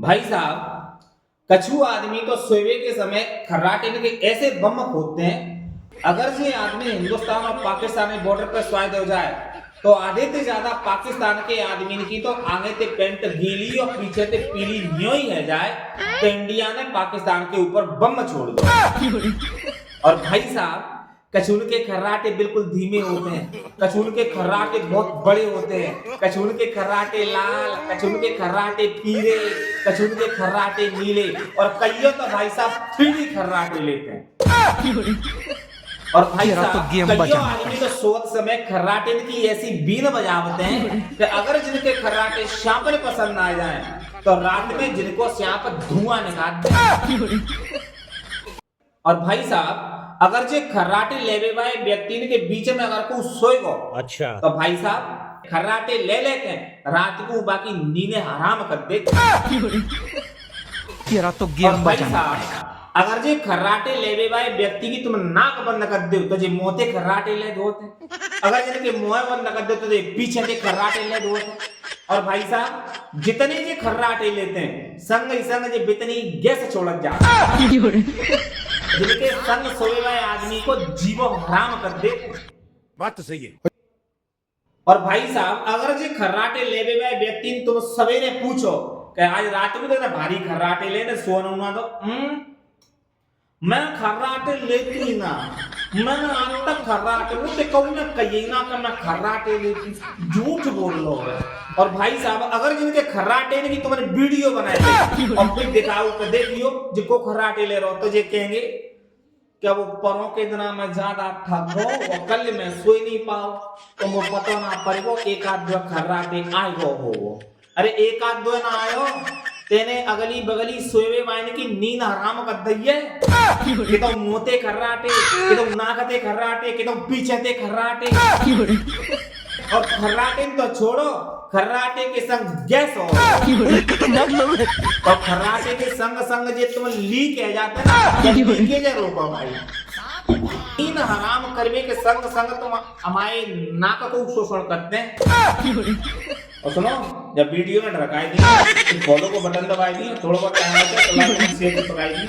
भाई साहब, कछु आदमी तो सोए के समय खर्राटे के ऐसे बम खोदते हैं, अगर ये आदमी हिंदुस्तान और पाकिस्तान के बॉर्डर पर स्वाइद हो जाए तो आधे से ज्यादा पाकिस्तान के आदमी की तो आगे से पेंट गीली और पीछे से पीली न्यों ही है जाए तो इंडिया ने पाकिस्तान के ऊपर बम छोड़ दो। और भाई साहब, कछुल के खर्राटे बिल्कुल धीमे होते हैं, कछुल के खर्राटे बहुत बड़े होते हैं, कछुल के खर्राटे लाल, कछुल के खर्राटे पीले, कछुल के खर्राटे नीले और कईयों तो भाई साहब 3D खर्राटे लेते हैं। और भाई साहब, कईयों आदमी तो सोते समय खर्राटे की ऐसी बीन बजावते हैं कि अगर जिनके खर्राटे शाम पर पसंद आ जाए तो रात में जिनको श्याम पर धुआं निकालते हैं। और भाई साहब, अगर जे खर्राटे लेवे वाले व्यक्ति के बीच में अगर कोई सोएगो, अच्छा, तो भाई साहब खर्राटे ले लेके रात को बाकी नींद हराम कर दे। तेरा तो गेम बचाना पड़ेगा। अगर जे खर्राटे लेवे वाले व्यक्ति की तुम नाक बंद कर दो तो जे मोते खर्राटे ले दोते, अगर जिनके मुंह बंद कर दो तो जे पीछे के खर्राटे ले दोते। और भाई साहब, जितने जे खर्राटे लेते हैं संग ही संग जे बितनी गैस छोड़क जाता, जिनके संग सोए वाले आदमी को जीवो हराम कर दे। बात तो सही है। और भाई साहब, अगर जे खर्राटे लेवे वाले व्यक्ति तुम सवेरे पूछो कि आज रात में तो भारी खर्राटे लेने सोना ना तो मैं खर्राटे लेती ना, मैंने आज तक खर्राटे मुझसे कहूँ ना कही ना कि मैं खर्राटे लेती, झूठ बोल लो। और भाई साहब, अगर जिनके खर्राटे ने की तुम्हारे वीडियो बनाए और फिर दिखाओ तो देखियो जिनको खर्राटे ले रहे हो तो ये कहेंगे क्या वो परों के दिना में ज्यादा थक हो और कल में सोई नहीं पाओ तो वो पता ना पड़ेगो एक आध दो खर्राटे आए हो। अरे एक आध दो ना आयो तेने अगली बगली सोए वाइन की नींद हराम कर दी है कि तो मोते खर्राटे, कि तो नाकते खर्राटे, कि तो पीछे ते खर्राटे। और खर्राटे तो छोड़ो, खर्राटे के संग गैस हो और खर्राटे के संग संग जे तुम लीक है जाते ना, लीकेज रोको भाई। नींद हराम करने के संग संग तुम हमारे नाक को शोषण करते हैं। और सुनो, जब वीडियो में ढकाई दी फॉलो को बटन दबाई दी, थोड़ा बहुत शेयर दबाई दी।